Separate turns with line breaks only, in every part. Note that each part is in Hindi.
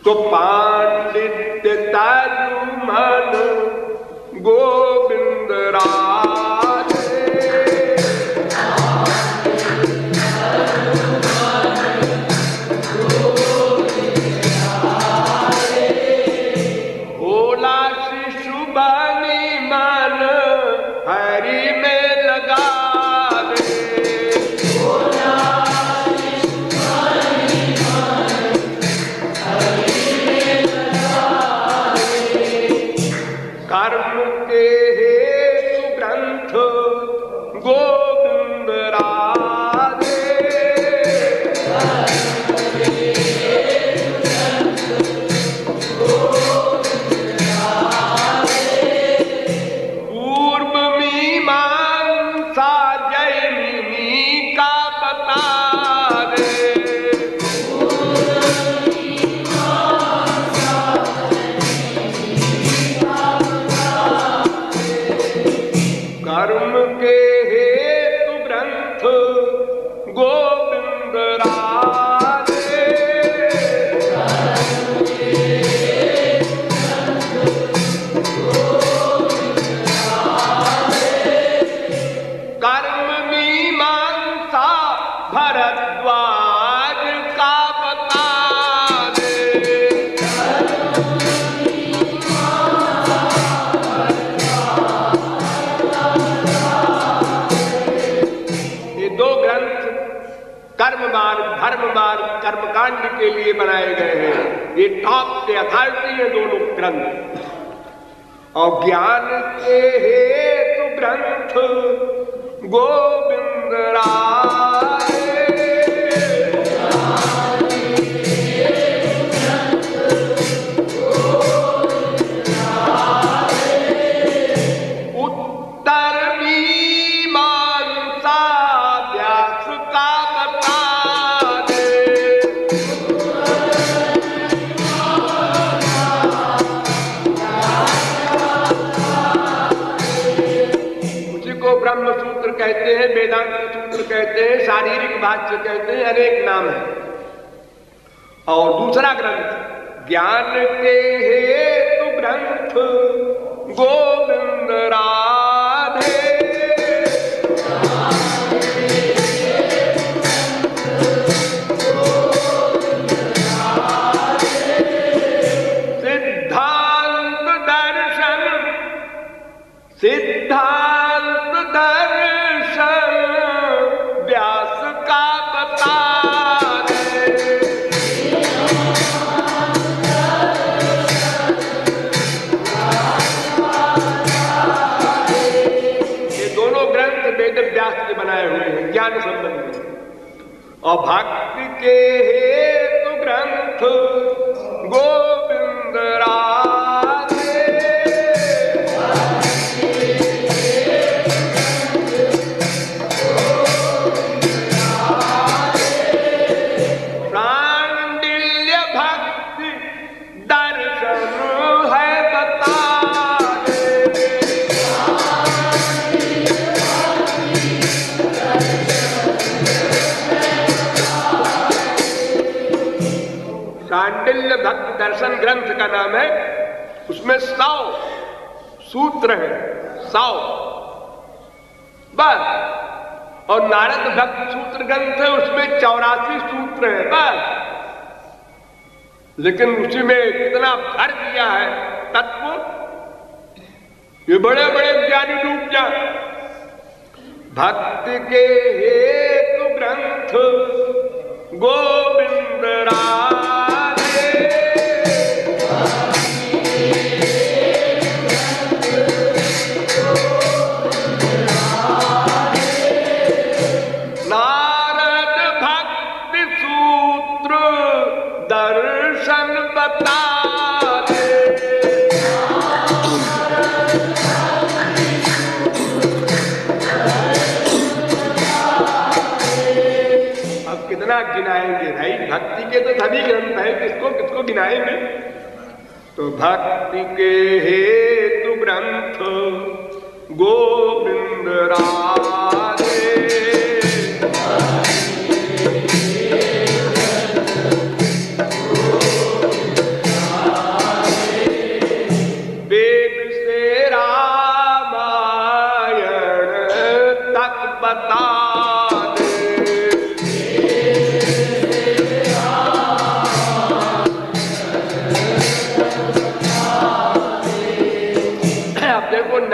तो पांडित्य ताजु मन गोविंद राधे। भोला शिशु बनी मन हरि में लगा दे। कर्म के हेतु ग्रंथ गोविंद राधे। पूर्व मीमांसा जैमिनी का बता दे। कर्म के हेतु ग्रंथ गोविंद राधे। कर्म मीमांसा भरद्वाज का बता दे। दो ग्रंथ कर्म मार्ग धर्म मार्ग कर्मकांड के लिए बनाए गए हैं। ये टॉप के अथॉरिटी है दोनों ग्रंथ। और ज्ञान के हेतु ग्रंथ गोविंद राधे। उत्तर मीमांसा व्यास का बता दे। उसी को ब्रह्म सूत्र कहते हैं, वेदांत सूत्र कहते हैं, शारीरिक भाष्य कहते हैं, अनेक नाम है। और दूसरा ग्रंथ ज्ञान के हेतु ग्रंथ गोविंद राधे। सिद्धांत दर्शन सिद्धांत दर्शन व्यास का बता दे। ये दोनों ग्रंथ वेद व्यास के बनाए हुए हैं ज्ञान संबंधी। और भक्ति के हेतु ग्रंथ गोविंद राधे। प्रांडिल्य भक्ति दर्शन है बता दे। शांडिल्य भक्ति दर्शन ग्रंथ का नाम है। उसमें 100 सूत्र है, 100 बस। और नारद भक्त सूत्र ग्रंथ है, उसमें 84 सूत्र है बस। लेकिन उसी में कितना भर दिया है तत्व, ये बड़े बड़े ज्ञानी डूब जाए। भक्ति के हेतु ग्रंथ गोविंद राधे। नारद भक्ति सूत्र दर्शन बता दे। अब कितना गिनाएंगे भाई, भक्ति के तो सभी ग्रंथ है, किसको किसको गिनाएंगे। तो भक्ति के हेतु ग्रंथ गोविंद राधे।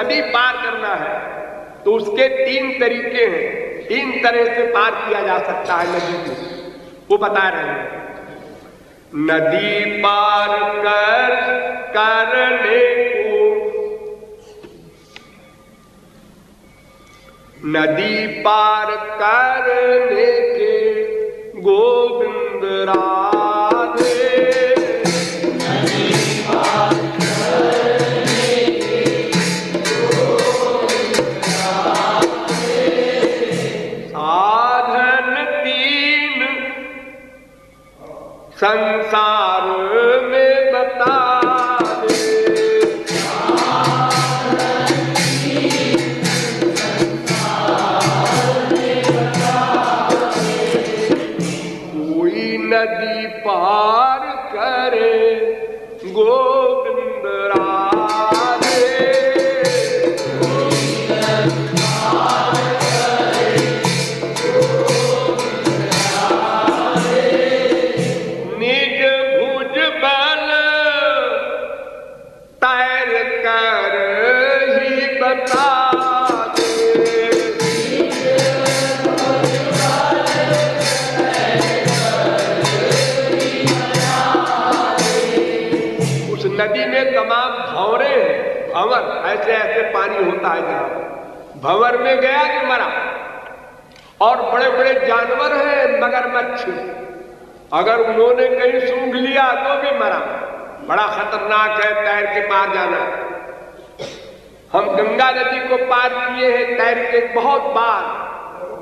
नदी पार करना है तो उसके 3 तरीके हैं, 3 तरह से पार किया जा सकता है नदी को, वो बता रहे हैं। नदी पार करने को, नदी पार करने के गोविंद राधे, नदी पार करने के गोविंद राधे, साधन 3 संसार में बता दे, कोई नदी पार करे गोविंद राधे, निज भुज बल तैर कर ही बता दे, उस नदी में तमाम भंवरे हैं, भंवर, ऐसे ऐसे पानी होता है जहां भंवर में गया कि मरा, और बड़े बड़े जानवर हैं, मगरमच्छ, अगर उन्होंने कहीं सूंघ लिया तो भी मरा, बड़ा खतरनाक है तैर के पार जाना। हम गंगा नदी को पार किए हैं तैर के बहुत बार,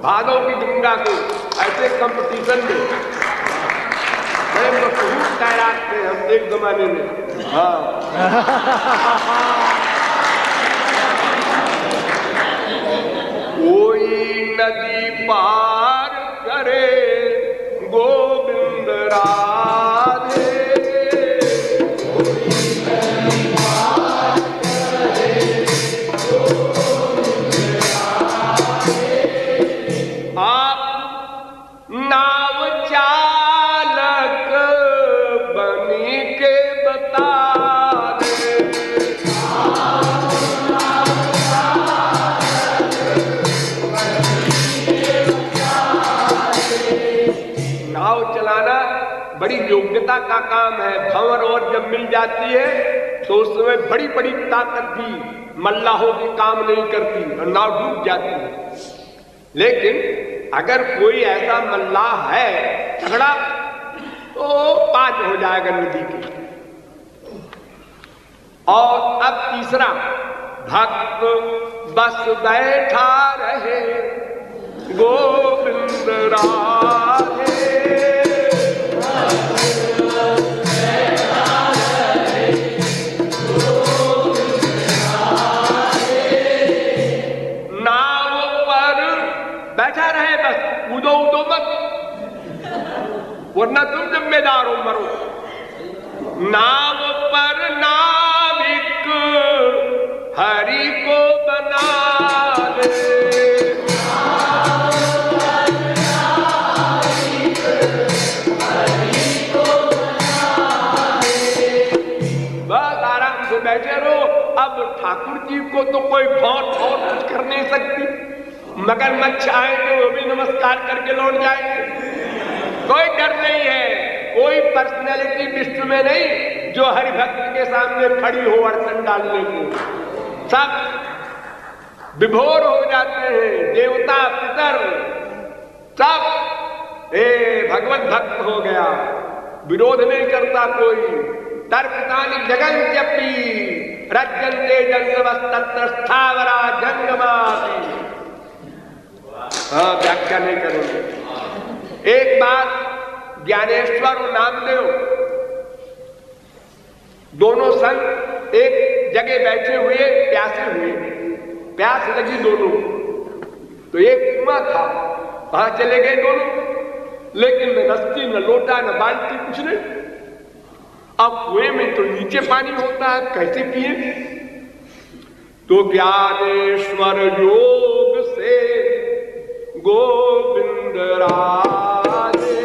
भादों की गंगा को, ऐसे कंपटीशन में बड़े मशहूर तैराक थे हम एक जमाने में। हाँ कोई नदी पार करे गोविंद राधे, आप नाव चालक बनी के बता दे, नाव चलाना बड़ी योग्यता का काम है। भंवर और जब मिल जाती है तो उस समय बड़ी बड़ी ताकत भी मल्लाहों की काम नहीं करती और नाव डूब जाती है। लेकिन अगर कोई ऐसा मल्लाह है तगड़ा तो पार हो जाएगा नदी की। और अब तीसरा, भक्त बस बैठा रहे गोविंद राधे, नाव पर बैठा रहे, बस कूदो उदो मत, वरना तुम जिम्मेदार हो, मरो। नाव पर नाविक हरि को बना दे, बस आराम से बैठे रहो। अब ठाकुर जी को तो कोई बहुत और कुछ कर नहीं सकती, मगरमच्छ आए तो वो भी नमस्कार करके लौट जाएंगे, कोई डर नहीं है। कोई पर्सनैलिटी विश्व में नहीं जो हरि भक्त के सामने खड़ी हो अड़चन डालने को, सब विभोर हो जाते हैं, देवता पितर सब भगवत भक्त हो गया, विरोध नहीं करता कोई। तर्कतानि जगन जपी रज्जन्ते जंगमस्तत्र स्थावरा जंगमापि। हाँ, व्याख्या नहीं करूंगे। एक बात, ज्ञानेश्वर और नामदेव दोनों संत एक जगह बैठे हुए, प्यासे हुए, प्यास लगी दोनों, तो एक कुआं था, वहां चले गए दोनों, लेकिन न रस्सी न लोटा न बाल्टी कुछ नहीं। अब कुएं में तो नीचे पानी होता है, कैसे पिए? तो ज्ञानेश्वर योग से गोविंद राधे,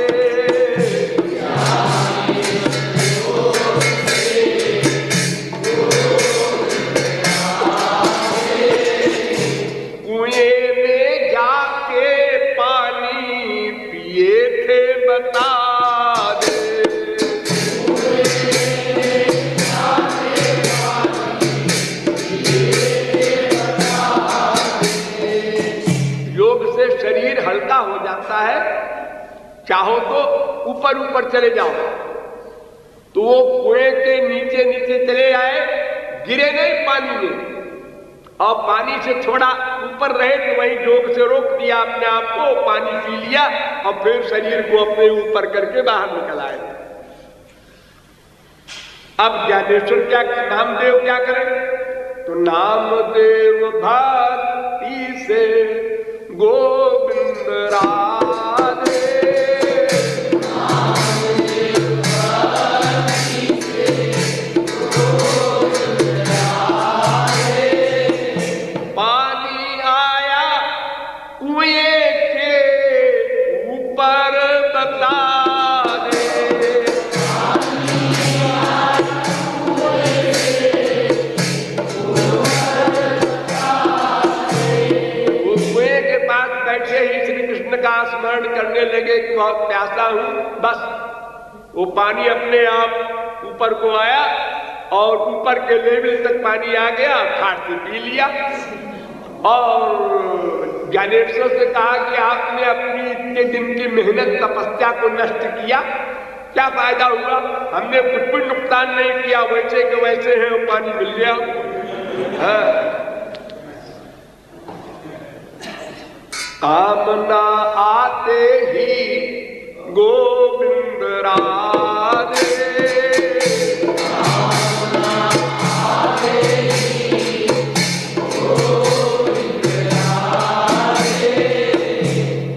चाहो तो ऊपर ऊपर चले जाओ, तो वो कुएं के नीचे नीचे चले आए, गिरे नहीं पानी में, और पानी से थोड़ा ऊपर रहे तो वही जोग से रोक दिया अपने आप को, पानी पी लिया और फिर शरीर को अपने ऊपर करके बाहर निकल आए। अब ज्ञानेश्वर क्या, नामदेव क्या करें? तो नामदेव भक्ति से गोविंद राधे, पानी आया कुएं के ऊपर बता दे, वो कुएं के पास बैठे ही श्री कृष्ण का स्मरण करने लगे कि बहुत प्यासा हूं, बस वो पानी अपने आप ऊपर को आया और ऊपर के लेवल तक पानी आ गया, खाट से पी लिया। और ज्ञानेश्वर से कहा कि आपने अपनी इतने दिन की मेहनत तपस्या को नष्ट किया, क्या फायदा हुआ? हमने कुछ भी नुकसान नहीं किया, वैसे के वैसे है, वो पानी मिल गया। कामना आते ही गोविंद राधे,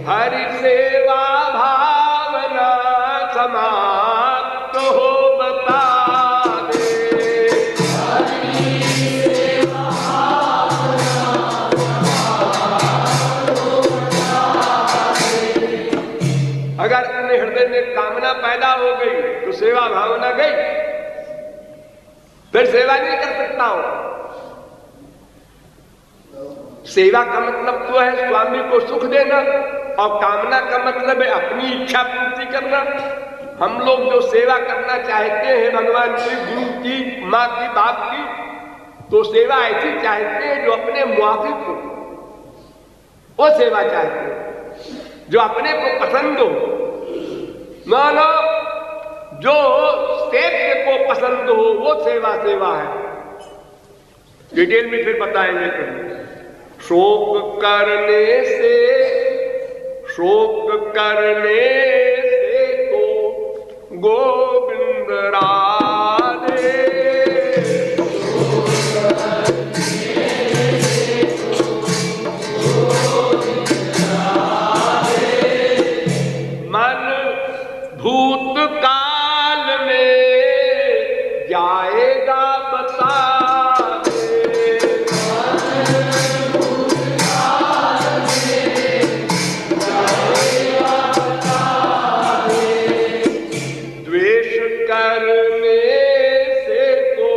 हरि सेवा भावना समाप्त हो बता दे, अगर अपने हृदय में कामना पैदा हो गई तो सेवा भावना गई, फिर सेवा नहीं कर सकता हो। सेवा का मतलब तो है स्वामी को सुख देना, और कामना का मतलब है अपनी इच्छा पूर्ति करना। हम लोग जो सेवा करना चाहते हैं भगवान की, गुरु की, माँ की, बाप की, तो सेवा ऐसी चाहते हैं जो अपने मुआफिक हो, वो सेवा चाहते हैं जो अपने को पसंद हो। मानो जो सेव्य को पसंद हो वो सेवा सेवा है। डिटेल में फिर बताएंगे। शोक करने से तो गोविंद राधे, मन भूतकाल में जाएगा बता दे, द्वेष करने से तो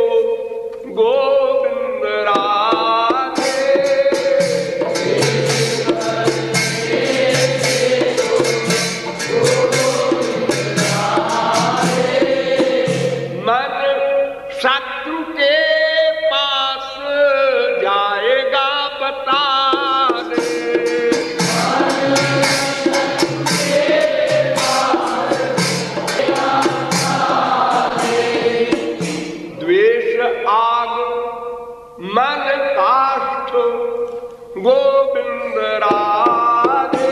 गोविंद राधे, मन शत्रु के पास जाएगा बता दे, द्वेष आग मन काष्ठ गोविंद राधे,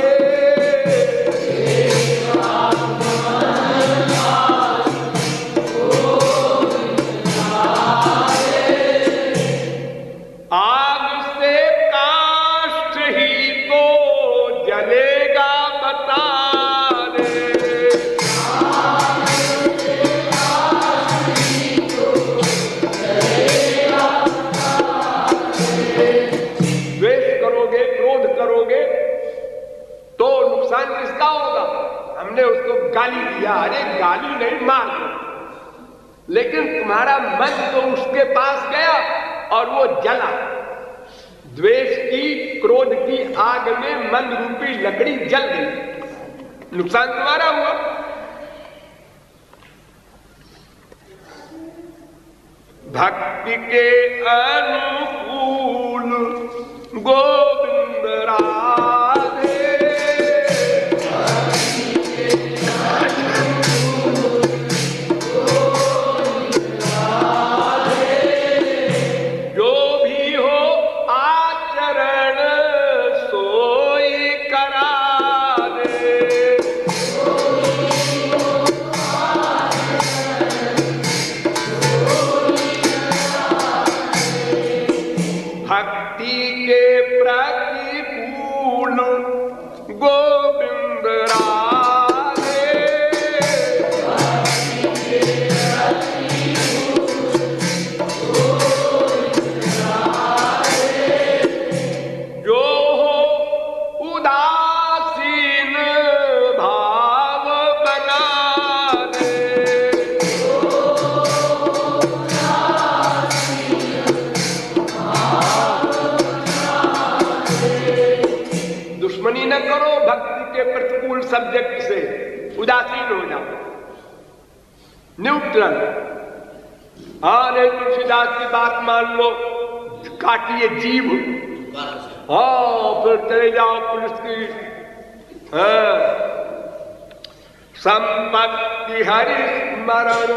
आग से काष्ठ ही तो जलेगा बता दे, द्वेष करोगे, क्रोध करोगे तो नुकसान किसका होगा? हमने उसको गाली दिया, अरे गाली नहीं मार दो, लेकिन तुम्हारा मन तो उसके पास गया और वो जला। द्वेष की, क्रोध की आग में मन रूपी लकड़ी जल गई, नुकसान तुम्हारा हुआ। भक्ति के अनुकूल गोविंद राधे, भक्ति के सब्जेक्ट से उदासीन हो जाओ, न्यूट्रल। हाँ नहीं तुलसीदास की बात मान लो, काटिए जीव, हाँ फिर चले जाओ पुलिस की। हाँ संपत्ति हरि स्मरण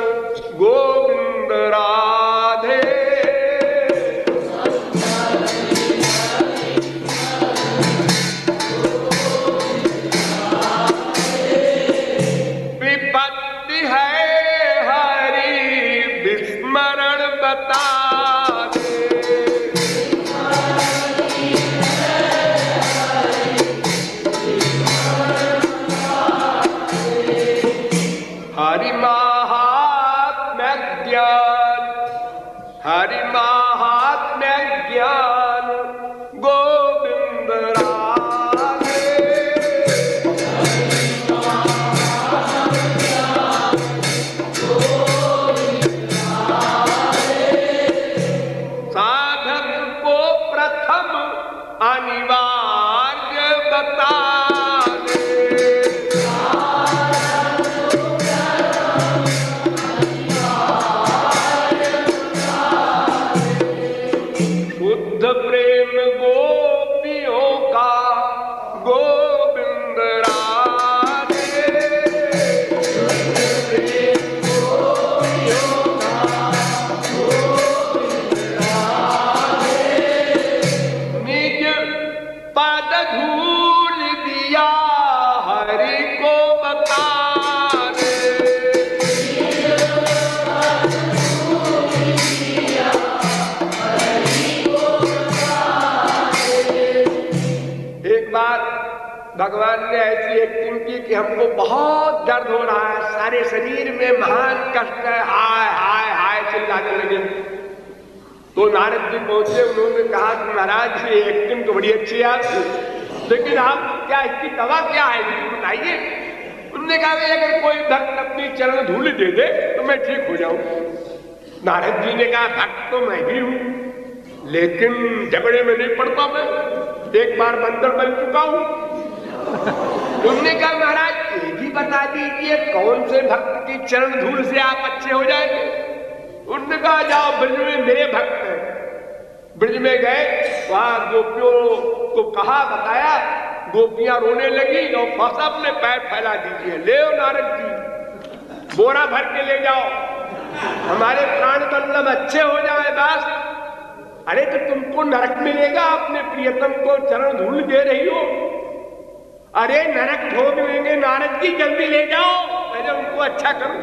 गोविंद राधे, विपत्ति है हरि विस्मरण बता दे। हरि महात्म्य ज्ञान, हरि महात्म्य ज्ञान गोविंद राधे, साधक को प्रथम अनिवार्य बता दे। शुद्ध प्रेम गोपियों का गोविंद राधे, निज पद धूल दिया हरि को बता दे। एक बार भगवान ने ऐसी एक्टिंग की कि हमको बहुत दर्द हो रहा है, सारे शरीर में महान कष्ट है, हाय हाय हाय चिल्लाने लगे। तो नारद जी पहुंचे, उन्होंने कहा कि महाराज ये एक्टिंग तो बड़ी अच्छी है आपकी, लेकिन आप क्या इसकी दवा क्या है बताइए। उन्होंने कहा अगर कोई भक्त अपनी चरण धूल दे दे तो मैं ठीक हो जाऊं। नारद जी ने कहा भक्त तो मैं भी हूं, लेकिन झगड़े में नहीं पड़ता मैं, एक बार बंदर बन चुका हूं। उन्होंने कहा महाराज ये भी बता दीजिए कौन से भक्त की चरण धूल से आप अच्छे हो जाएंगे। उन्होंने कहा जाओ ब्रज में मेरे भक्त हैं। ब्रज में गए, वहां गोपियों को कहा, बताया, गोपियां रोने लगी और फसा अपने पैर फैला दीजिए, ले नारद जी बोरा भर के ले जाओ, हमारे प्राण वल्लभ अच्छे हो जाए बस। अरे तो तुमको नरक मिलेगा, अपने प्रियतम को चरण धूल दे रही हो। अरे नरक भोग लेंगे नारद जी, जल्दी ले जाओ, पहले उनको अच्छा करो।